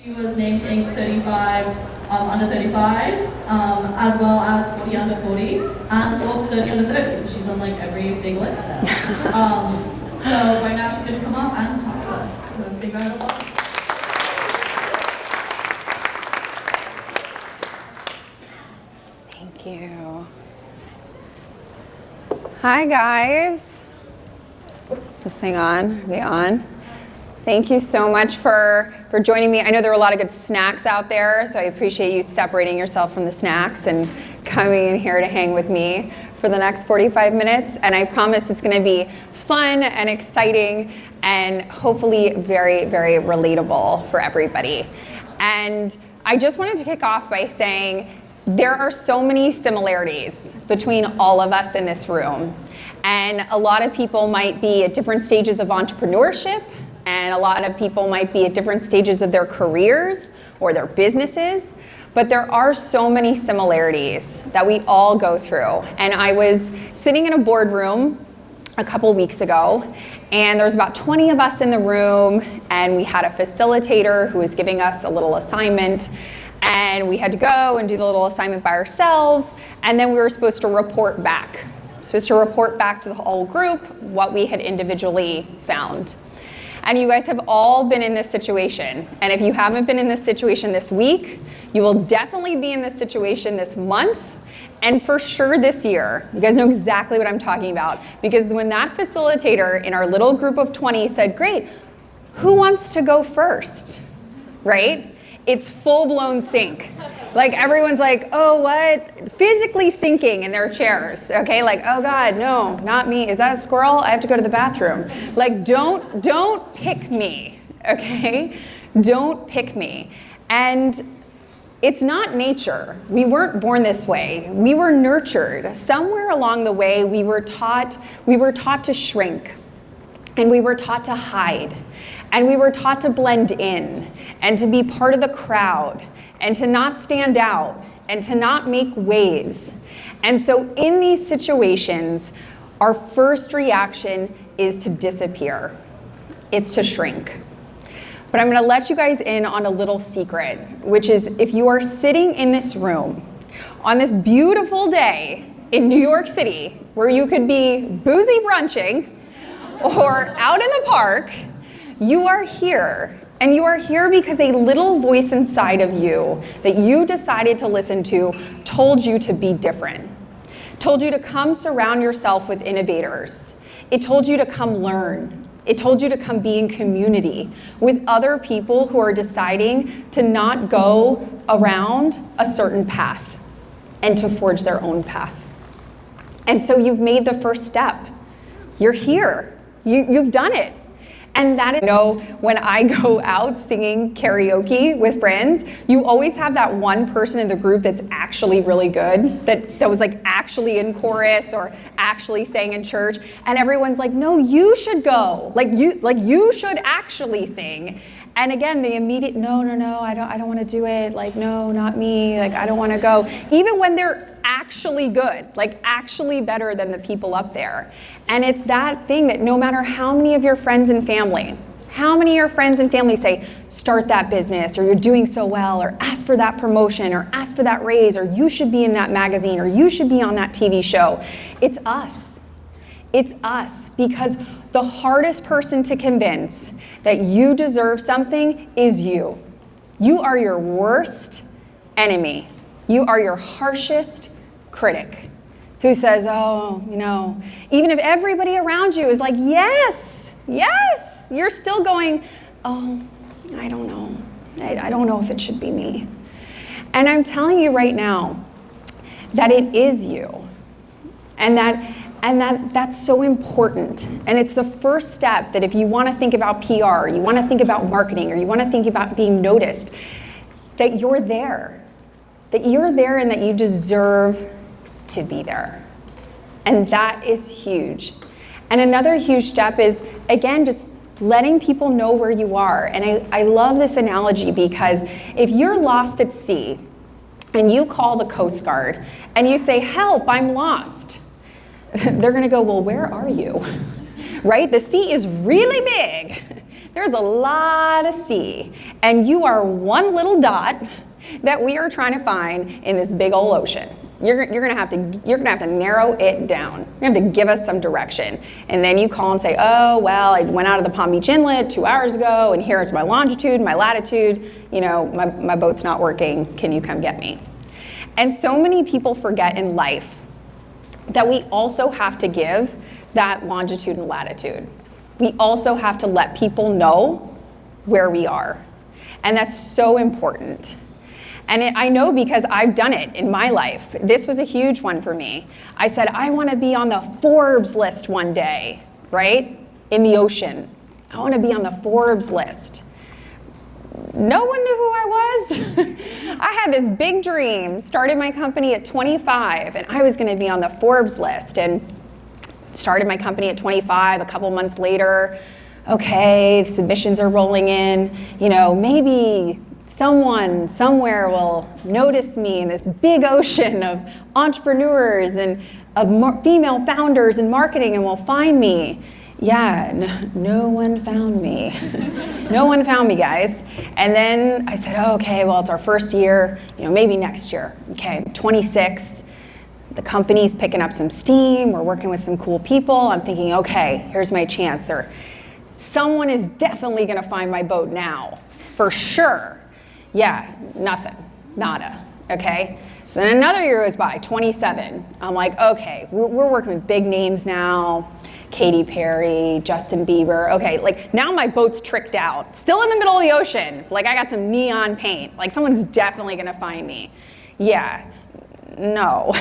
She was named Inc. 35 under 35, as well as 40 under 40, and Forbes 30 under 30, so she's on like every big list there. So right now she's going to come up and talk to us. So big round of applause. Thank you. Hi guys. Is this thing on? Are we on? Thank you so much for joining me. I know there are a lot of good snacks out there, so I appreciate you separating yourself from the snacks and coming in here to hang with me for the next 45 minutes. And I promise it's going to be fun and exciting and hopefully very, very relatable for everybody. And I just wanted to kick off by saying there are so many similarities between all of us in this room. And a lot of people might be at different stages of entrepreneurship, and a lot of people might be at different stages of their careers or their businesses, but there are so many similarities that we all go through. And I was sitting in a boardroom a couple weeks ago, and there was about 20 of us in the room, and we had a facilitator who was giving us a little assignment, and we had to go and do the little assignment by ourselves, and then we were supposed to report back. Supposed to report back to the whole group what we had individually found. And you guys have all been in this situation. And if you haven't been in this situation this week, you will definitely be in this situation this month, and for sure this year. You guys know exactly what I'm talking about. Because when that facilitator in our little group of 20 said, great, who wants to go first, right? It's full-blown sync. Like everyone's like, oh, what? Physically sinking in their chairs, okay? Like, oh God, no, not me. Is that a squirrel? I have to go to the bathroom. Like, don't pick me, okay? Don't pick me. And it's not nature. We weren't born this way. We were nurtured. Somewhere along the way, we were taught to shrink, and we were taught to hide, and we were taught to blend in, and to be part of the crowd, and to not stand out, and to not make waves. And so in these situations, our first reaction is to disappear. It's to shrink. But I'm gonna let you guys in on a little secret, which is if you are sitting in this room on this beautiful day in New York City, where you could be boozy brunching or out in the park, you are here. And you are here because a little voice inside of you that you decided to listen to told you to be different. Told you to come surround yourself with innovators. It told you to come learn. It told you to come be in community with other people who are deciding to not go around a certain path and to forge their own path. And so you've made the first step. You're here. You've done it. And that is, when I go out singing karaoke with friends, you always have that one person in the group that's actually really good, that was like actually in chorus or actually sang in church, and everyone's like, no, you should go. Like you should actually sing. And again, the immediate, no, I don't want to do it. Like, no, not me. Like, I don't want to go. Even when they're actually good, like actually better than the people up there. And it's that thing that no matter how many of your friends and family say, start that business, or you're doing so well, or ask for that promotion, or ask for that raise, or you should be in that magazine, or you should be on that TV show. It's us. It's us, because the hardest person to convince that you deserve something is you. You are your worst enemy. You are your harshest critic who says, oh, even if everybody around you is like, yes, you're still going, oh, I don't know. I don't know if it should be me. And I'm telling you right now that it is you. And that's so important. And it's the first step that if you want to think about PR, you want to think about marketing, or you want to think about being noticed, that you're there. That you're there and that you deserve to be there. And that is huge. And another huge step is, again, just letting people know where you are. And I love this analogy, because if you're lost at sea and you call the Coast Guard and you say, help, I'm lost, they're gonna go, well, where are you? Right? The sea is really big. There's a lot of sea, and you are one little dot that we are trying to find in this big old ocean. You're gonna have to narrow it down. You're gonna have to give us some direction. And then you call and say, oh, well, I went out of the Palm Beach Inlet 2 hours ago, and here's my longitude, my latitude, you know, my boat's not working, can you come get me? And so many people forget in life that we also have to give that longitude and latitude. We also have to let people know where we are. And that's so important. And I know because I've done it in my life. This was a huge one for me. I said, I want to be on the Forbes list one day, right? In the ocean. I want to be on the Forbes list. No one knew who I was. I had this big dream, started my company at 25, and I was going to be on the Forbes list. And started my company at 25, a couple months later, okay, submissions are rolling in, you know, maybe someone somewhere will notice me in this big ocean of entrepreneurs and of female founders in marketing and will find me. Yeah, no one found me. No one found me, guys. And then I said, oh, okay, well, it's our first year, you know, maybe next year. Okay, I'm 26. The company's picking up some steam. We're working with some cool people. I'm thinking, okay, here's my chance. Someone is definitely going to find my boat now, for sure. Yeah, nothing, nada, okay? So then another year goes by, 27. I'm like, okay, we're working with big names now. Katy Perry, Justin Bieber. Okay, like now my boat's tricked out. Still in the middle of the ocean. Like I got some neon paint. Like someone's definitely gonna find me. Yeah, no,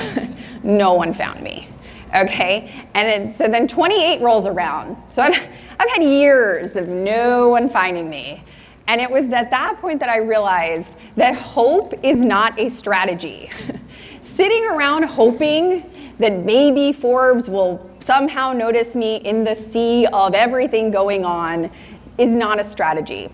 no one found me. Okay, and so then 28 rolls around. So I've had years of no one finding me. And it was at that point that I realized that hope is not a strategy. Sitting around hoping that maybe Forbes will somehow notice me in the sea of everything going on is not a strategy.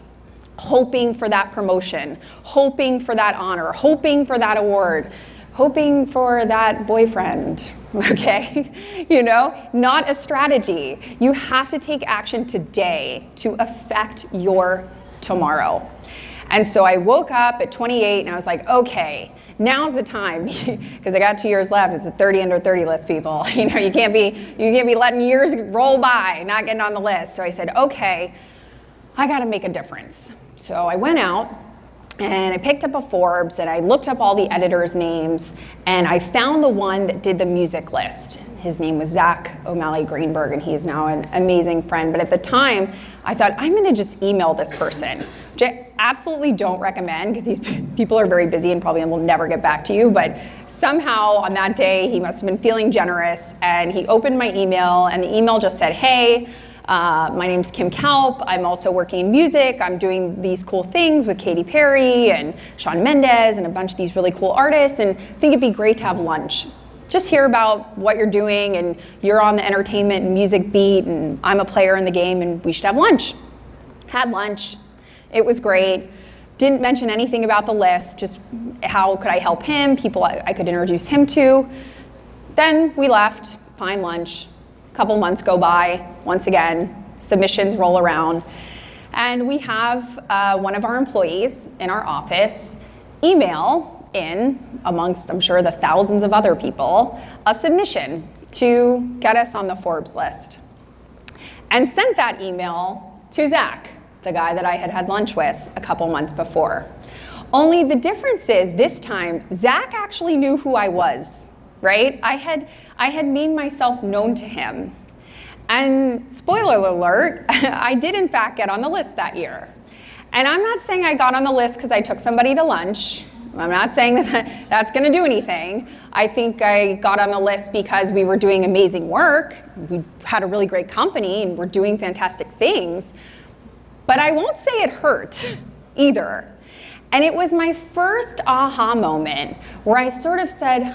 Hoping for that promotion, hoping for that honor, hoping for that award, hoping for that boyfriend, okay? You know, not a strategy. You have to take action today to affect your tomorrow. And so I woke up at 28 and I was like, okay, now's the time, because I got 2 years left. It's a 30 under 30 list, people. You know, you can't be letting years roll by, not getting on the list. So I said, okay, I got to make a difference. So I went out and I picked up a Forbes and I looked up all the editors' names and I found the one that did the music list. His name was Zach O'Malley Greenberg, and he is now an amazing friend. But at the time, I thought, I'm gonna just email this person, which I absolutely don't recommend because these people are very busy and probably will never get back to you. But somehow on that day, he must have been feeling generous, and he opened my email, and the email just said, hey, my name's Kim Kaupe. I'm also working in music. I'm doing these cool things with Katy Perry and Shawn Mendes and a bunch of these really cool artists, and I think it'd be great to have lunch. Just hear about what you're doing, and you're on the entertainment and music beat, and I'm a player in the game, and we should have lunch. Had lunch. It was great. Didn't mention anything about the list, just how could I help him, people I could introduce him to. Then we left, fine lunch. A couple months go by, once again, submissions roll around, and we have one of our employees in our office email in, amongst, I'm sure, the thousands of other people, a submission to get us on the Forbes list. And sent that email to Zach, the guy that I had had lunch with a couple months before. Only the difference is this time, Zach actually knew who I was, right? I had made myself known to him. And spoiler alert, I did in fact get on the list that year. And I'm not saying I got on the list because I took somebody to lunch. I'm not saying that that's going to do anything. I think I got on the list because we were doing amazing work. We had a really great company and we're doing fantastic things. But I won't say it hurt either. And it was my first aha moment where I sort of said,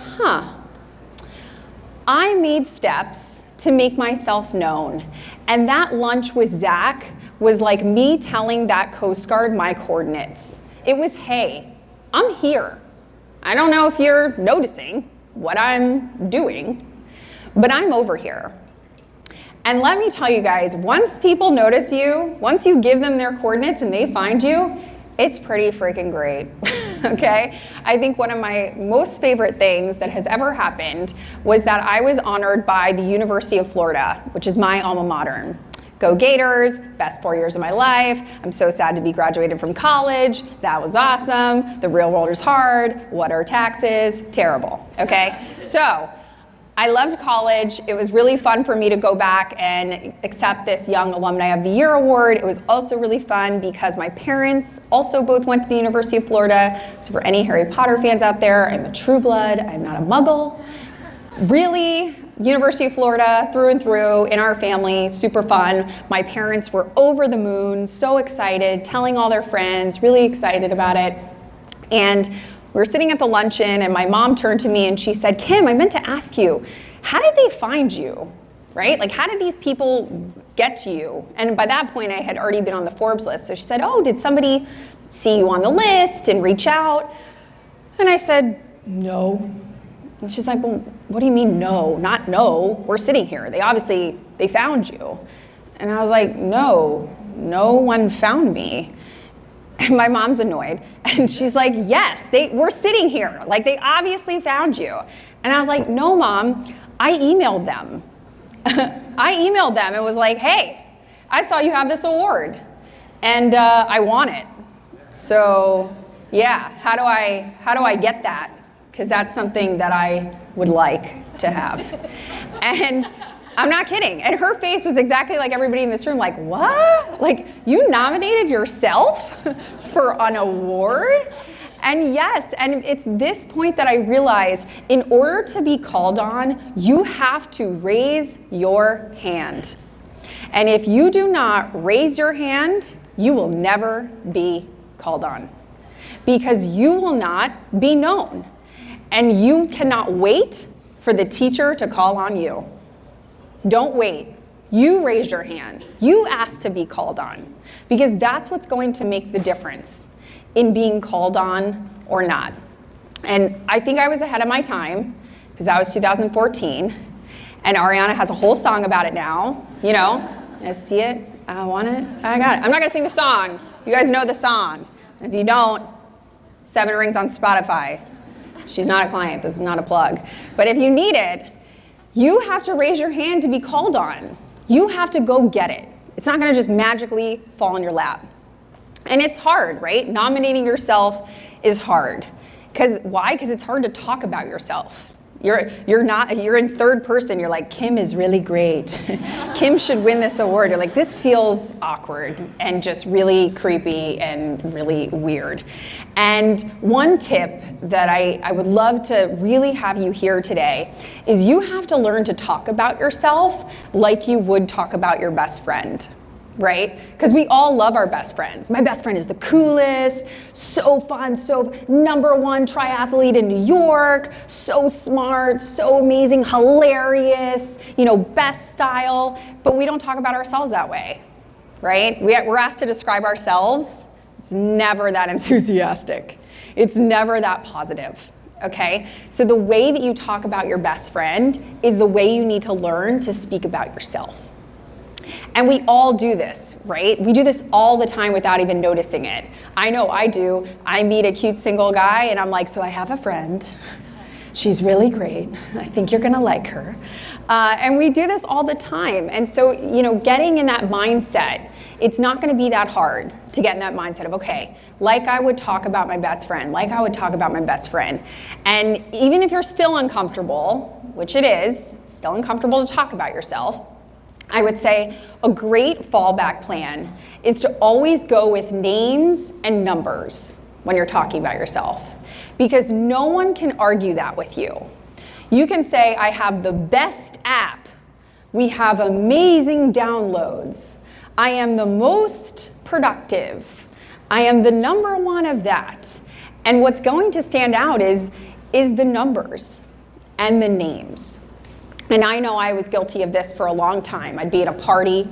I made steps to make myself known. And that lunch with Zach was like me telling that Coast Guard my coordinates. It was, hey, I'm here. I don't know if you're noticing what I'm doing, but I'm over here. And let me tell you guys, once people notice you, once you give them their coordinates and they find you, it's pretty freaking great, okay? I think one of my most favorite things that has ever happened was that I was honored by the University of Florida, which is my alma mater. Go Gators, best 4 years of my life. I'm so sad to be graduated from college. That was awesome. The real world is hard. What are taxes? Terrible, okay? So, I loved college. It was really fun for me to go back and accept this Young Alumni of the Year award. It was also really fun because my parents also both went to the University of Florida. So for any Harry Potter fans out there, I'm a true blood, I'm not a muggle. Really, University of Florida through and through, in our family, super fun. My parents were over the moon, so excited, telling all their friends, really excited about it. And we were sitting at the luncheon and my mom turned to me and she said, Kim, I meant to ask you, how did they find you, right? Like, how did these people get to you? And by that point, I had already been on the Forbes list. So she said, oh, did somebody see you on the list and reach out? And I said, no. And she's like, well, what do you mean no? Not no, we're sitting here. They found you. And I was like, no one found me. And my mom's annoyed. And she's like, yes, we're sitting here. Like, they obviously found you. And I was like, no, Mom, I emailed them. I emailed them and was like, hey, I saw you have this award and I want it. So yeah, how do I get that? Because that's something that I would like to have. And I'm not kidding. And her face was exactly like everybody in this room, like, what? Like, you nominated yourself for an award? And yes, and it's this point that I realize, in order to be called on, you have to raise your hand. And if you do not raise your hand, you will never be called on, because you will not be known. And you cannot wait for the teacher to call on you. Don't wait. You raise your hand. You ask to be called on, because that's what's going to make the difference in being called on or not. And I think I was ahead of my time, because that was 2014, and Ariana has a whole song about it now. You know, I see it, I want it, I got it. I'm not gonna sing the song. You guys know the song. And if you don't, 7 Rings on Spotify. She's not a client, this is not a plug. But if you need it, you have to raise your hand to be called on. You have to go get it. It's not gonna just magically fall in your lap. And it's hard, right? Nominating yourself is hard. Why? Because it's hard to talk about yourself. You're in third person, you're like, Kim is really great. Kim should win this award. You're like, this feels awkward and just really creepy and really weird. And one tip that I would love to really have you hear today is you have to learn to talk about yourself like you would talk about your best friend. Right? Because we all love our best friends. My best friend is the coolest, so fun, so #1 triathlete in New York, so smart, so amazing, hilarious, best style. But we don't talk about ourselves that way, right? We're asked to describe ourselves. It's never that enthusiastic. It's never that positive. Okay? So the way that you talk about your best friend is the way you need to learn to speak about yourself. And we all do this, right? We do this all the time without even noticing it. I know I do. I meet a cute single guy and I'm like, so I have a friend. She's really great. I think you're gonna like her. And we do this all the time. And so, getting in that mindset, it's not gonna be that hard to get in that mindset of, okay, like I would talk about my best friend, And even if you're still uncomfortable, which it is, still uncomfortable to talk about yourself, I would say a great fallback plan is to always go with names and numbers when you're talking about yourself, because no one can argue that with you. You can say, I have the best app, we have amazing downloads, I am the most productive, I am the #1 of that. And what's going to stand out is the numbers and the names. And I know I was guilty of this for a long time. I'd be at a party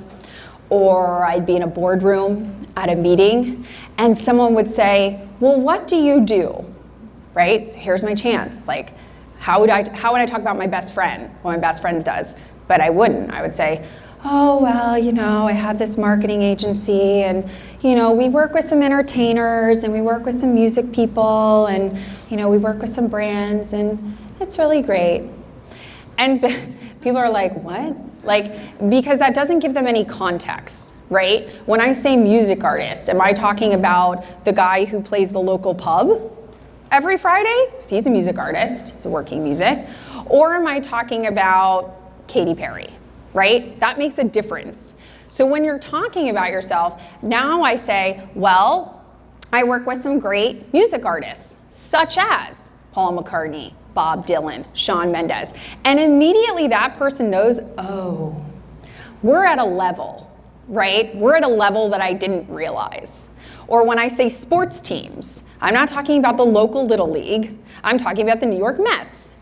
or I'd be in a boardroom at a meeting and someone would say, well, what do you do? Right? So here's my chance. Like, how would I talk about my best friend, what my best friend does? But I wouldn't. I would say, oh, well, I have this marketing agency and, we work with some entertainers and we work with some music people and, we work with some brands and it's really great. And people are like, what? Because that doesn't give them any context, right? When I say music artist, am I talking about the guy who plays the local pub every Friday? So he's a music artist, it's working music. Or am I talking about Katy Perry, right? That makes a difference. So when you're talking about yourself, now I say, well, I work with some great music artists, such as Paul McCartney, Bob Dylan, Shawn Mendes. And immediately that person knows, oh, we're at a level, right? We're at a level that I didn't realize. Or when I say sports teams, I'm not talking about the local Little League, I'm talking about the New York Mets.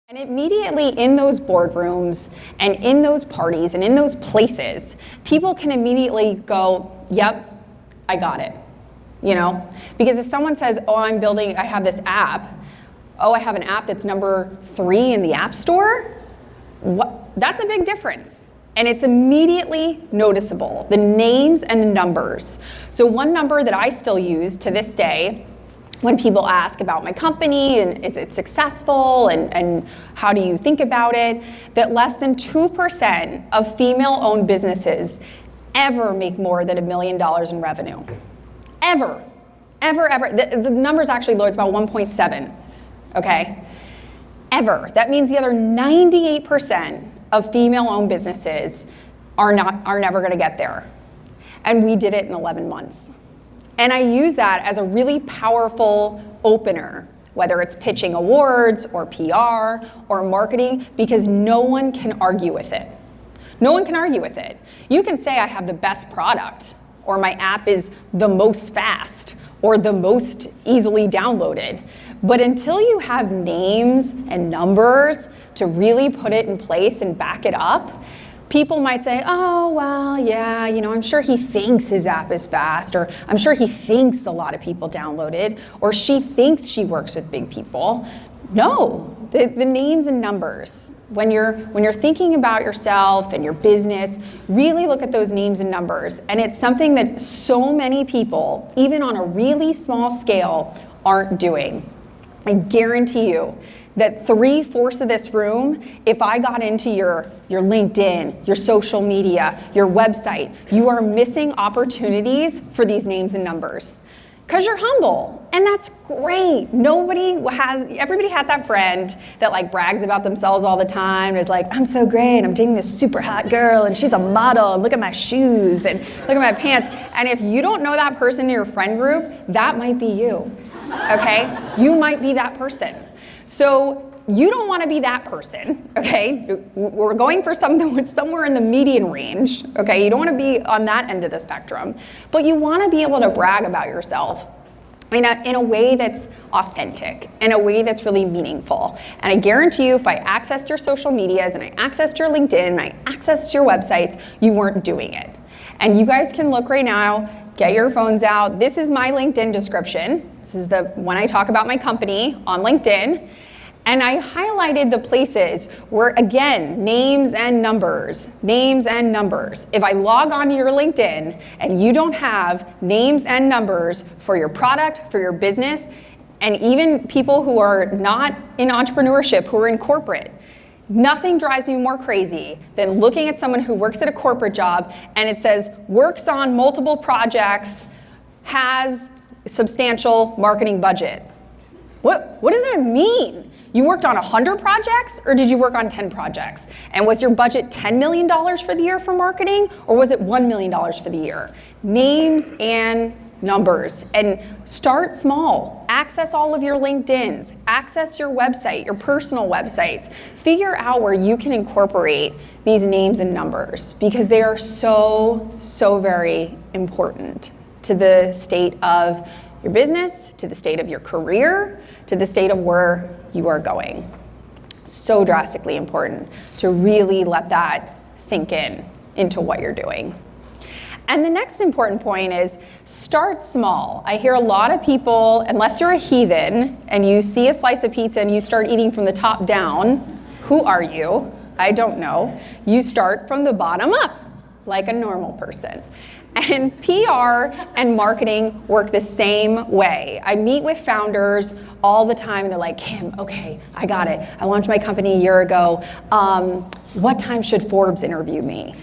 And immediately in those boardrooms and in those parties and in those places, people can immediately go, yep, I got it, Because if someone says, oh, I have this app, oh, I have an app that's number 3 in the App Store, that's a big difference. And it's immediately noticeable, the names and the numbers. So one number that I still use to this day, when people ask about my company and is it successful and how do you think about it, that less than 2% of female-owned businesses ever make more than $1 million in revenue. Ever. The number's actually low, it's about 1.7, okay? Ever. That means the other 98% of female-owned businesses are never gonna get there. And we did it in 11 months. And I use that as a really powerful opener, whether it's pitching awards or PR or marketing, because no one can argue with it. No one can argue with it. You can say I have the best product, or my app is the most fast, or the most easily downloaded. But until you have names and numbers to really put it in place and back it up, people might say, oh, well, yeah, I'm sure he thinks his app is fast, or I'm sure he thinks a lot of people download it, or she thinks she works with big people. No, the names and numbers. When you're thinking about yourself and your business, really look at those names and numbers. And it's something that so many people, even on a really small scale, aren't doing. I guarantee you that 3/4 of this room, if I got into your LinkedIn, your social media, your website, you are missing opportunities for these names and numbers. Because you're humble, and that's great. Everybody has that friend that brags about themselves all the time, and is like, I'm so great, I'm dating this super hot girl, and she's a model, and look at my shoes, and look at my pants. And if you don't know that person in your friend group, that might be you, okay? You might be that person. So you don't want to be that person, okay? We're going for something that's somewhere in the median range, okay? You don't want to be on that end of the spectrum, but you want to be able to brag about yourself in a way that's authentic, in a way that's really meaningful. And I guarantee you, if I accessed your social medias and I accessed your LinkedIn and I accessed your websites, you weren't doing it. And you guys can look right now, get your phones out. This is my LinkedIn description. This is when I talk about my company on LinkedIn. And I highlighted the places where, again, names and numbers. If I log onto your LinkedIn and you don't have names and numbers for your product, for your business, and even people who are not in entrepreneurship, who are in corporate, nothing drives me more crazy than looking at someone who works at a corporate job and it says, works on multiple projects, has substantial marketing budget. What does that mean? You worked on 100 projects, or did you work on 10 projects? And was your budget $10 million for the year for marketing, or was it $1 million for the year? Names and numbers. And start small. Access all of your LinkedIns. Access your website, your personal websites. Figure out where you can incorporate these names and numbers, because they are so, so very important to the state of your business, to the state of your career, to the state of where you are going. So drastically important to really let that sink into what you're doing. And the next important point is start small. I hear a lot of people, unless you're a heathen and you see a slice of pizza and you start eating from the top down, who are you? I don't know. You start from the bottom up, like a normal person. And PR and marketing work the same way. I meet with founders all the time and they're like, Kim, okay, I got it. I launched my company a year ago. What time should Forbes interview me?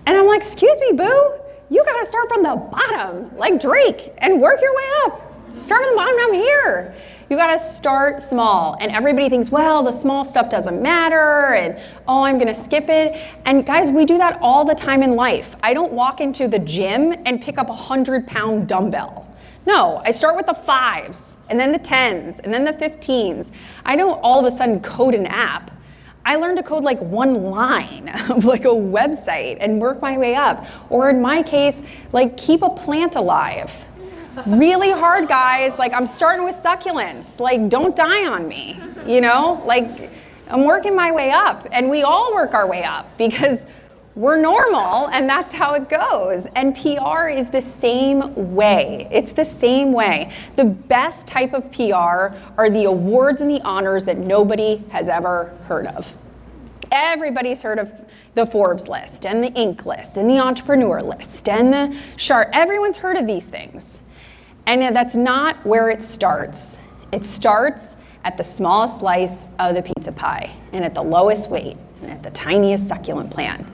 And I'm like, excuse me, boo, you gotta start from the bottom, like Drake, and work your way up. Start from the bottom, I'm here. You gotta start small. And everybody thinks, well, the small stuff doesn't matter, and oh, I'm gonna skip it. And guys, we do that all the time in life. I don't walk into the gym and pick up a 100-pound dumbbell. No, I start with the 5s, and then the 10s, and then the 15s. I don't all of a sudden code an app. I learned to code like one line of like a website and work my way up. Or in my case, like keep a plant alive. Really hard, guys. Like I'm starting with succulents. Like don't die on me, you know? Like I'm working my way up, and we all work our way up because we're normal and that's how it goes. And PR is the same way. It's the same way. The best type of PR are the awards and the honors that nobody has ever heard of. Everybody's heard of the Forbes list and the Inc. list and the entrepreneur list and the Sharp. Everyone's heard of these things. And that's not where it starts. It starts at the smallest slice of the pizza pie and at the lowest weight and at the tiniest succulent plant.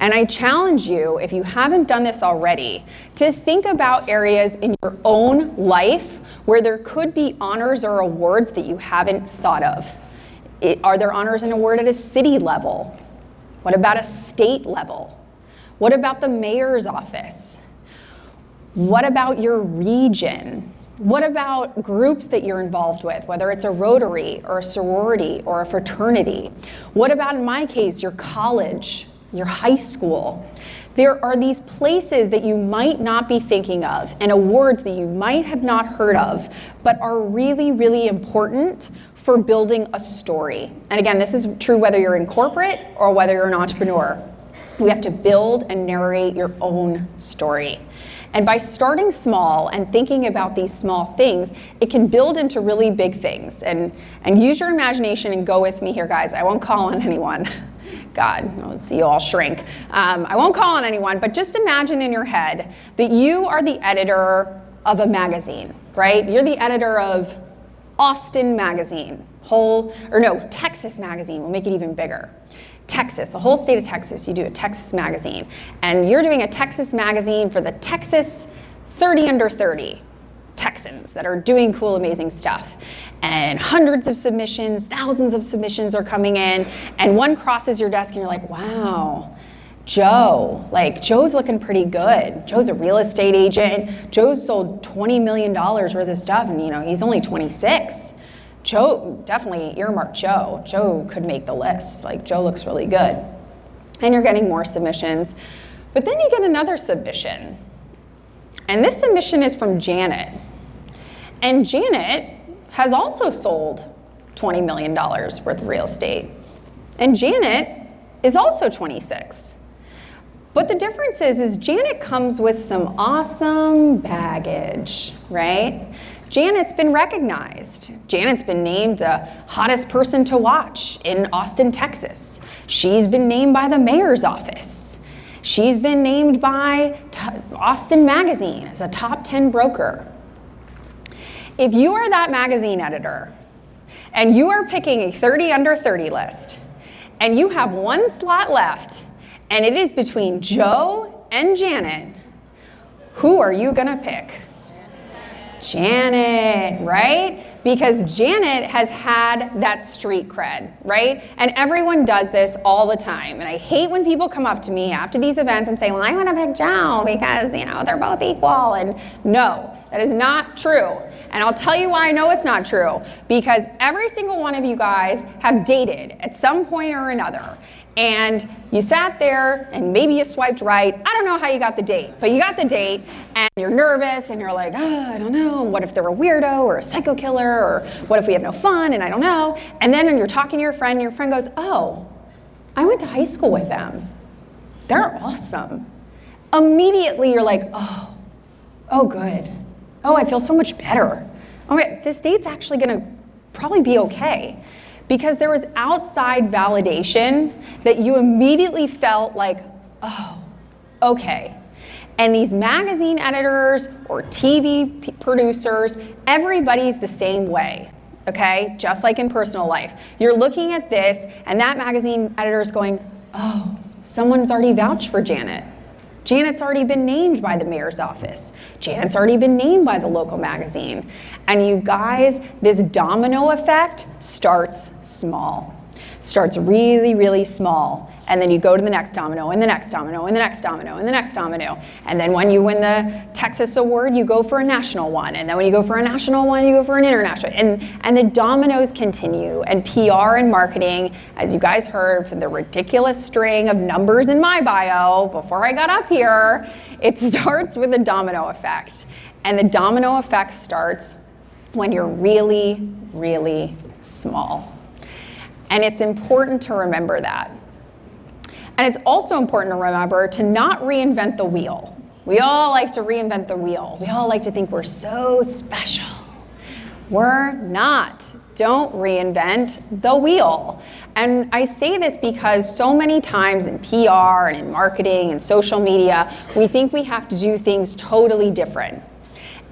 And I challenge you, if you haven't done this already, to think about areas in your own life where there could be honors or awards that you haven't thought of. Are there honors and awards at a city level? What about a state level? What about the mayor's office? What about your region? What about groups that you're involved with, whether it's a Rotary or a sorority or a fraternity? What about, in my case, your college, your high school? There are these places that you might not be thinking of and awards that you might have not heard of, but are really, really important for building a story. And again, this is true whether you're in corporate or whether you're an entrepreneur. You have to build and narrate your own story. And by starting small and thinking about these small things, it can build into really big things. And use your imagination and go with me here, guys. I won't call on anyone. God, let's see you all shrink. I won't call on anyone, but just imagine in your head that you are the editor of a magazine, right? You're the editor of Austin Magazine, Texas Magazine, we'll make it even bigger. Texas, the whole state of Texas, you do a Texas magazine. And you're doing a Texas magazine for the Texas 30 under 30 Texans that are doing cool, amazing stuff. And hundreds of submissions, thousands of submissions are coming in, and one crosses your desk and you're like, wow, Joe's looking pretty good. Joe's a real estate agent. Joe's sold $20 million worth of stuff, and he's only 26. Joe, definitely earmark Joe. Joe could make the list. Like, Joe looks really good. And you're getting more submissions. But then you get another submission. And this submission is from Janet. And Janet has also sold $20 million worth of real estate. And Janet is also 26. But the difference is Janet comes with some awesome baggage, right? Janet's been recognized. Janet's been named the hottest person to watch in Austin, Texas. She's been named by the mayor's office. She's been named by Austin Magazine as a top 10 broker. If you are that magazine editor and you are picking a 30 under 30 list and you have one slot left and it is between Joe and Janet, who are you gonna pick? Janet, right? Because Janet has had that street cred, right? And everyone does this all the time. And I hate when people come up to me after these events and say, well, I want to pick Joe because, they're both equal. And no, that is not true. And I'll tell you why I know it's not true. Because every single one of you guys have dated at some point or another. And you sat there and maybe you swiped right. I don't know how you got the date, but you got the date and you're nervous and you're like, oh, I don't know. What if they're a weirdo or a psycho killer, or what if we have no fun and I don't know? And then you're talking to your friend and your friend goes, oh, I went to high school with them. They're awesome. Immediately you're like, oh good. Oh, I feel so much better. Oh, this date's actually gonna probably be okay. because there was outside validation that you immediately felt like, oh, okay. And these magazine editors or TV producers, everybody's the same way, okay? Just like in personal life. You're looking at this and that magazine editor is going, oh, someone's already vouched for Janet. Janet's already been named by the mayor's office. Janet's already been named by the local magazine. And you guys, this domino effect starts small. Starts really, really small. And then you go to the next domino, and the next domino, and the next domino, and the next domino. And then when you win the Texas award, you go for a national one. And then when you go for a national one, you go for an international. And the dominoes continue. And PR and marketing, as you guys heard from the ridiculous string of numbers in my bio before I got up here, it starts with a domino effect. And the domino effect starts when you're really, really small. And it's important to remember that. And it's also important to remember to not reinvent the wheel. We all like to reinvent the wheel. We all like to think we're so special. We're not. Don't reinvent the wheel. And I say this because so many times in PR and in marketing and social media, we think we have to do things totally different.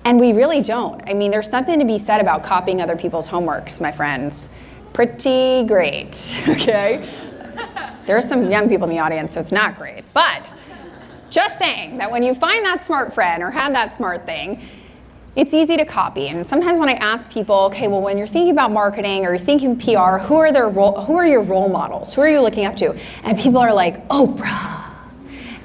And we really don't. I mean, there's something to be said about copying other people's homeworks, my friends. Pretty great, okay? There's some young people in the audience, so it's not great. But just saying that when you find that smart friend or have that smart thing, it's easy to copy. And sometimes when I ask people, okay, well, when you're thinking about marketing or you're thinking PR, who are your role models? Who are you looking up to? And people are like, Oprah.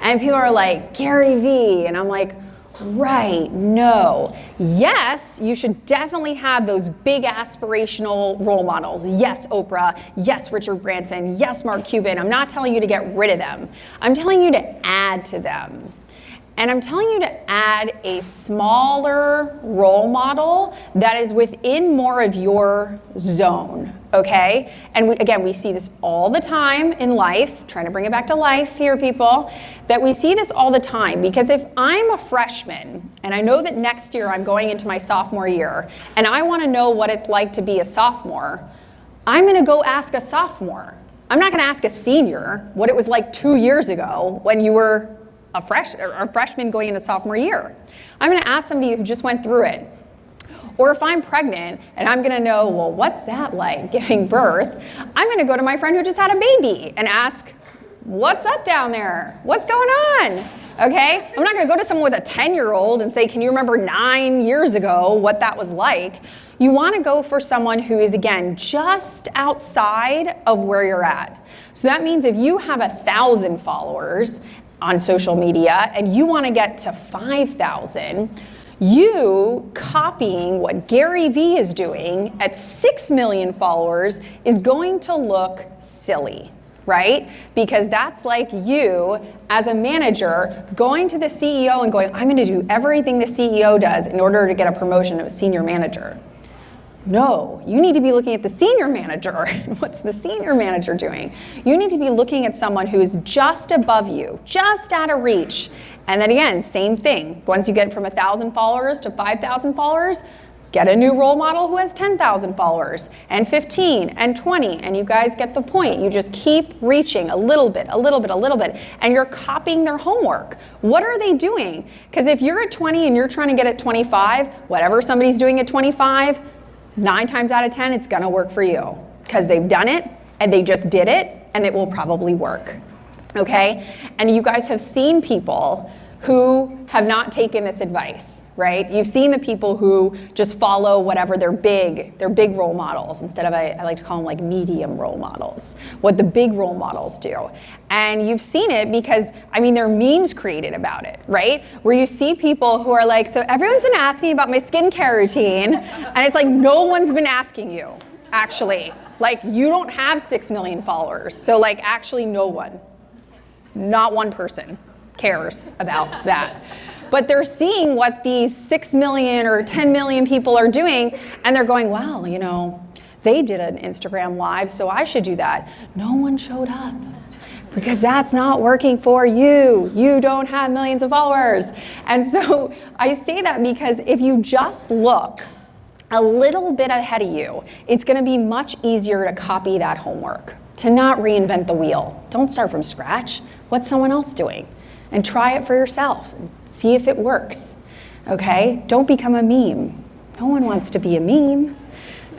And people are like, Gary Vee. And I'm like, right, no. Yes, you should definitely have those big aspirational role models. Yes, Oprah. Yes, Richard Branson. Yes, Mark Cuban. I'm not telling you to get rid of them. I'm telling you to add to them. And I'm telling you to add a smaller role model that is within more of your zone, okay? And we see this all the time in life, trying to bring it back to life here, people, that we see this all the time. Because if I'm a freshman, and I know that next year I'm going into my sophomore year, and I wanna know what it's like to be a sophomore, I'm gonna go ask a sophomore. I'm not gonna ask a senior what it was like 2 years ago when you were a freshman going into sophomore year. I'm gonna ask somebody who just went through it. Or if I'm pregnant and I'm gonna know, well, what's that like, giving birth? I'm gonna go to my friend who just had a baby and ask, what's up down there? What's going on? Okay? I'm not gonna go to someone with a 10-year-old and say, can you remember 9 years ago what that was like? You wanna go for someone who is, again, just outside of where you're at. So that means if you have 1,000 followers on social media and you want to get to 5,000, you copying what Gary Vee is doing at 6 million followers is going to look silly, right? Because that's like you as a manager going to the CEO and going, I'm going to do everything the CEO does in order to get a promotion to a senior manager. No, you need to be looking at the senior manager. What's the senior manager doing? You need to be looking at someone who is just above you, just out of reach. And then again, same thing. Once you get from 1,000 followers to 5,000 followers, get a new role model who has 10,000 followers, and 15, and 20, and you guys get the point. You just keep reaching a little bit, and you're copying their homework. What are they doing? Because if you're at 20 and you're trying to get at 25, whatever somebody's doing at 25, 9 times out of 10, it's gonna work for you because they've done it and they just did it and it will probably work, okay? And you guys have seen people who have not taken this advice, right? You've seen the people who just follow whatever their big role models instead of, I like to call them like medium role models, what the big role models do. And you've seen it because, I mean, there are memes created about it, right? Where you see people who are like, so everyone's been asking about my skincare routine, and it's like, no one's been asking you, actually. Like, you don't have 6 million followers, so like, actually no one, not one person cares about that. But they're seeing what these 6 million or 10 million people are doing, and they're going, wow, you know, they did an Instagram live, so I should do that. No one showed up because that's not working for you. You don't have millions of followers. And so I say that because if you just look a little bit ahead of you, it's gonna be much easier to copy that homework, to not reinvent the wheel. Don't start from scratch. What's someone else doing? And try it for yourself. See if it works, okay? Don't become a meme. No one wants to be a meme,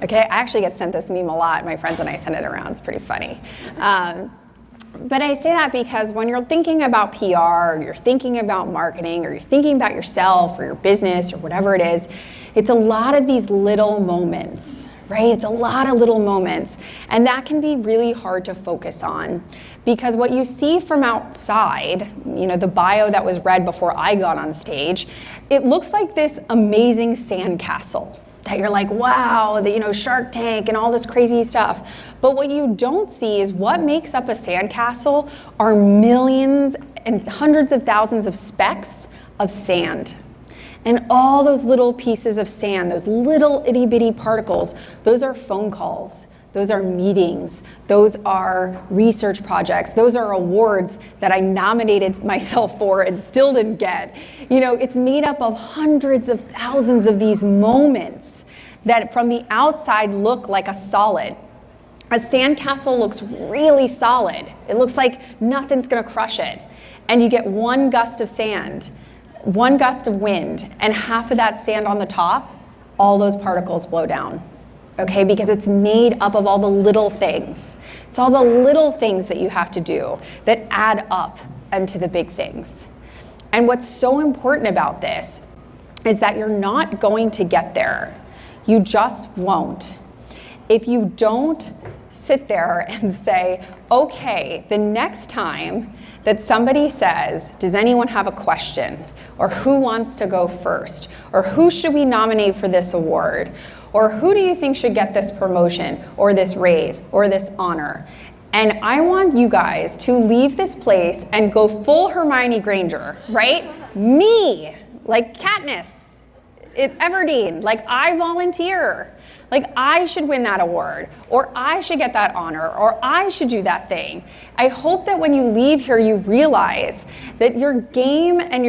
okay? I actually get sent this meme a lot. My friends and I send it around. It's pretty funny. But I say that because when you're thinking about PR, or you're thinking about marketing, or you're thinking about yourself or your business or whatever it is, it's a lot of these little moments, right? It's a lot of little moments. And that can be really hard to focus on because what you see from outside, the bio that was read before I got on stage, it looks like this amazing sandcastle that you're like, wow, Shark Tank and all this crazy stuff. But what you don't see is what makes up a sandcastle are millions and hundreds of thousands of specks of sand. And all those little pieces of sand, those little itty bitty particles, those are phone calls, those are meetings, those are research projects, those are awards that I nominated myself for and still didn't get. It's made up of hundreds of thousands of these moments that from the outside look like a solid. A sandcastle looks really solid. It looks like nothing's gonna crush it. And you get one gust of sand, one gust of wind, and half of that sand on the top, all those particles blow down. Okay, because it's made up of all the little things. It's all the little things that you have to do that add up into the big things. And what's so important about this is that you're not going to get there. You just won't. If you don't sit there and say, okay, the next time that somebody says, does anyone have a question? Or who wants to go first? Or who should we nominate for this award? Or who do you think should get this promotion or this raise or this honor? And I want you guys to leave this place and go full Hermione Granger, right? Me, like Katniss, Everdeen, like I volunteer. Like I should win that award, or I should get that honor, or I should do that thing. I hope that when you leave here, you realize that your game and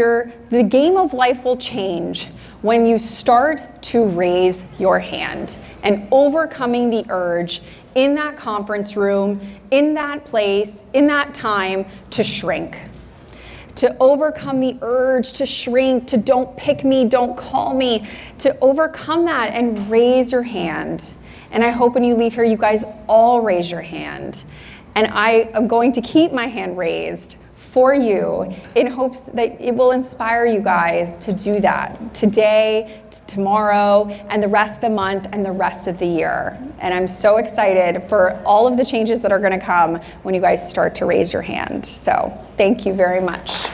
the game of life will change when you start to raise your hand and overcoming the urge in that conference room, in that place, in that time to shrink. To overcome the urge to shrink, to don't pick me, don't call me, to overcome that and raise your hand. And I hope when you leave here, you guys all raise your hand. And I am going to keep my hand raised for you in hopes that it will inspire you guys to do that today, tomorrow, and the rest of the month and the rest of the year. And I'm so excited for all of the changes that are gonna come when you guys start to raise your hand. So thank you very much.